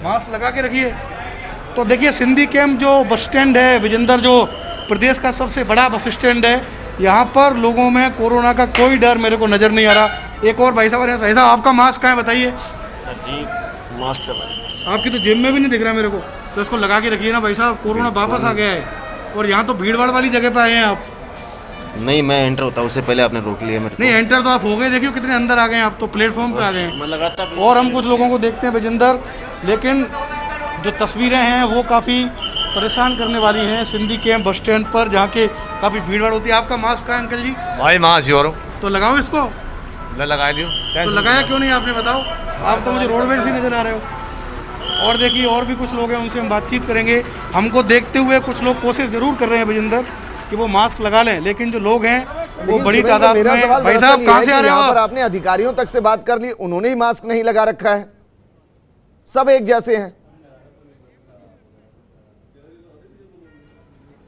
मास्क लगा के रखिए। तो देखिए सिंधी कैंप जो बस स्टैंड है विजेंद्र, जो प्रदेश का सबसे बड़ा बस स्टैंड है, यहाँ पर लोगों में कोरोना का कोई डर मेरे को नज़र नहीं आ रहा। एक और भाई साहब है। भाई साहब आपका मास्क कहाँ है बताइए? जी मास्क आपकी तो जेब में भी नहीं दिख रहा मेरे को, तो इसको लगा के रखिए ना भाई साहब, कोरोना वापस आ गया है। और यहाँ तो भीड़ भाड़ वाली जगह पे आए हैं आप। नहीं, मैं एंटर होता उससे पहले आपने रोक लिया मेरे को। नहीं एंटर तो आप हो गए, देखिए कितने अंदर आ गए हैं आप, तो प्लेटफॉर्म पे आ गए हैं। और हम कुछ लोगों को देखते हैं विजेंद्र, लेकिन जो तस्वीरें हैं वो काफ़ी परेशान करने वाली हैं सिंधी कैंप बस स्टैंड पर, जहाँ के काफ़ी भीड़ भाड़ होती है। आपका मास्क कहाँ है अंकल जी? भाई मास्क और तो लगाओ इसको। मैं लगा लियो। तो लगाया क्यों नहीं आपने, बताओ? आप तो मुझे रोडवेज से नज़र आ रहे हो। और देखिए और भी कुछ लोग हैं, उनसे हम बातचीत करेंगे। हमको देखते हुए कुछ लोग कोशिश ज़रूर कर रहे हैं विजेंद्र कि वो मास्क लगा लें, लेकिन जो लोग हैं वो बड़ी तादाद में। भाई साहब कहाँ से आ रहे हो आप? आपने अधिकारियों तक से बात कर ली, उन्होंने ही मास्क नहीं लगा रखा है, सब एक जैसे हैं।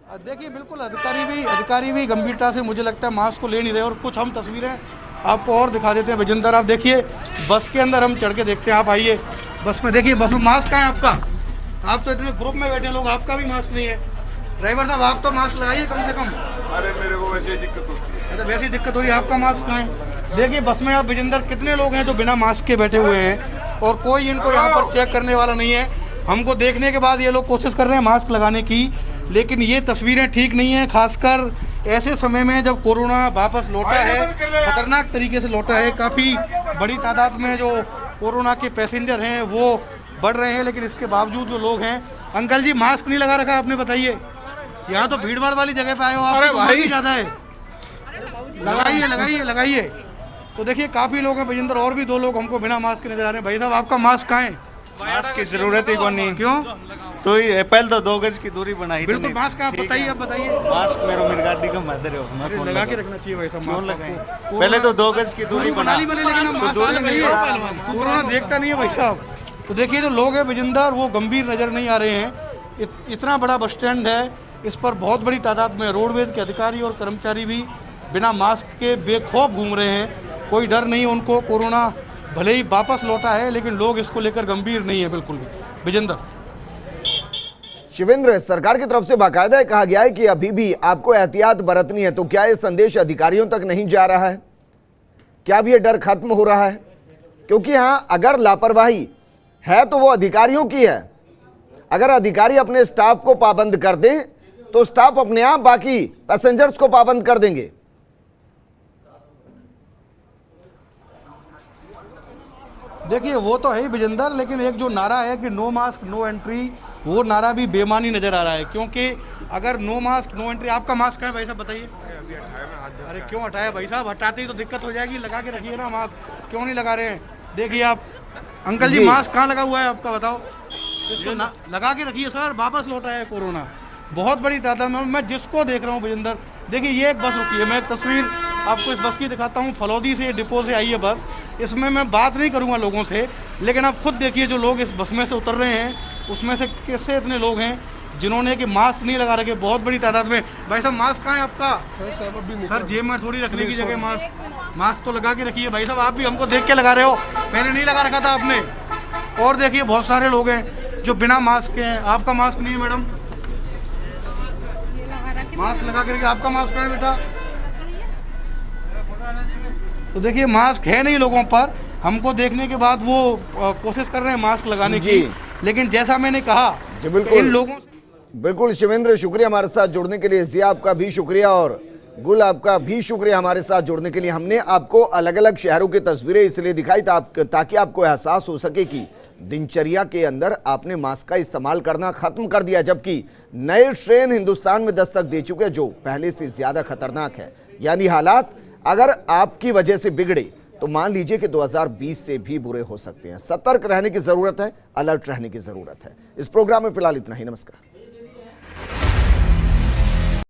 देखिए बिल्कुल अधिकारी भी गंभीरता से मुझे लगता है मास्क को ले नहीं रहे। और कुछ हम तस्वीरें आपको और दिखा देते हैं विजेंदर। आप देखिए बस के अंदर हम चढ़ के देखते हैं। आप आइए बस में, देखिए बस में मास्क कहाँ है आपका? आप तो इतने ग्रुप में बैठे लोग, आपका भी मास्क नहीं है। ड्राइवर साहब आप तो मास्क लगाइए कम से कम। अरे मेरे को वैसे दिक्कत होती है। अच्छा वैसी दिक्कत हो रही है, आपका मास्क कहाँ है? देखिए बस में आप विजेंदर कितने लोग हैं जो बिना मास्क के बैठे हुए हैं और कोई इनको यहाँ पर चेक करने वाला नहीं है। हमको देखने के बाद ये लोग कोशिश कर रहे हैं मास्क लगाने की, लेकिन ये तस्वीरें ठीक नहीं है। खासकर ऐसे समय में जब कोरोना वापस लौटा है, खतरनाक तरीके से लौटा है। काफ़ी बड़ी तादाद में जो कोरोना के पैसेंजर हैं वो बढ़ रहे हैं, लेकिन इसके बावजूद जो लोग हैं। अंकल जी मास्क नहीं लगा रखा आपने, बताइए। यहाँ तो भीड़ भाड़ वाली जगह पे आए हो आप, भाई ज़्यादा है। लगाइए। तो देखिए काफ़ी लोग हैं विजेंदर, और भी 2 लोग हमको बिना मास्क के नजर आ रहे हैं। भाई साहब आपका मास्क कहाँ है? मास्क की जरूरत ही नहीं। क्यों? तो पहले तो 2 गज की दूरी बनाई। बिल्कुल मास्क आप बताइए। मास्क मेरी गाड़ी का मदर हो, लगा के रखना चाहिए भाई साहब मास्क। पहले तो 2 गज की दूरी बना ली, लेकिन कोरोना देखता नहीं है भाई साहब। तो देखिए जो लोग हैं विजेंदर वो गंभीर नजर नहीं आ रहे हैं। इतना बड़ा बस स्टैंड है, इस पर बहुत बड़ी तादाद में रोडवेज के अधिकारी और कर्मचारी भी बिना मास्क के बेखौफ घूम रहे हैं। कोई डर नहीं उनको। कोरोना भले ही वापस लौटा है, लेकिन लोग इसको लेकर गंभीर नहीं है बिल्कुल भी। विजेंदर। शिवेंद्र, सरकार की तरफ से बाकायदा कहा गया है कि अभी भी आपको एहतियात बरतनी है, तो क्या ये संदेश अधिकारियों तक नहीं जा रहा है? क्या अब ये डर खत्म हो रहा है? क्योंकि हाँ, अगर लापरवाही है तो वो अधिकारियों की है। अगर अधिकारी अपने स्टाफ को पाबंद कर दें तो स्टाफ अपने आप बाकी पैसेंजर्स को पाबंद कर देंगे। देखिए वो तो है ही विजेंदर, लेकिन एक जो नारा है कि नो मास्क नो एंट्री, वो नारा भी बेमानी नजर आ रहा है। क्योंकि अगर नो मास्क नो एंट्री, आपका मास्क है भाई साहब बताइए? अरे क्यों हटाया भाई साहब? हटाते ही तो दिक्कत हो जाएगी। लगा के रखिए ना मास्क, क्यों नहीं लगा रहे हैं? देखिए आप अंकल जी मास्क कहाँ लगा हुआ है आपका, बताओ? इसको लगा के रखिए सर, वापस लौटा है कोरोना बहुत बड़ी तादाद में। मैं जिसको देख रहा हूँ विजेंदर, देखिए ये एक बस रुकी है। मैं एक तस्वीर आपको इस बस की दिखाता हूँ। फलौदी से डिपो से आई है बस। इसमें मैं बात नहीं करूँगा लोगों से, लेकिन आप खुद देखिए जो लोग इस बस में से उतर रहे हैं, उसमें से कैसे इतने लोग हैं जिन्होंने कि मास्क नहीं लगा रखे, बहुत बड़ी तादाद में। भाई साहब मास्क कहाँ है आपका? सर जेब में थोड़ी रखने की जगह मास्क तो लगा के रखिए। भाई साहब आप भी हमको देख के लगा रहे हो, पहले नहीं लगा रखा था आपने। और देखिए बहुत सारे लोग हैं जो बिना मास्क के हैं। आपका मास्क नहीं है मैडम? मास्क लगा के रखिए। आपका मास्क है बेटा? तो देखिए मास्क है नहीं लोगों पर। हमको देखने के बाद वो कोशिश कर रहे हैं मास्क लगाने की, लेकिन जैसा मैंने कहा इन लोगों बिल्कुल शिवेंद्र, शुक्रिया हमारे साथ जुड़ने के लिए। जिया आपका भी शुक्रिया और गुल आपका भी शुक्रिया हमारे साथ जुड़ने के लिए। हमने आपको अलग अलग शहरों की तस्वीरें इसलिए दिखाई ताकि आपको एहसास हो सके कि दिनचर्या के अंदर आपने मास्क का इस्तेमाल करना खत्म कर दिया, जबकि नए स्ट्रेन हिंदुस्तान में दस्तक दे चुके जो पहले से ज्यादा खतरनाक है। यानी हालात अगर आपकी वजह से बिगड़े तो मान लीजिए कि 2020 से भी बुरे हो सकते हैं। सतर्क रहने की जरूरत है, अलर्ट रहने की जरूरत है। इस प्रोग्राम में फिलहाल इतना ही। नमस्कार।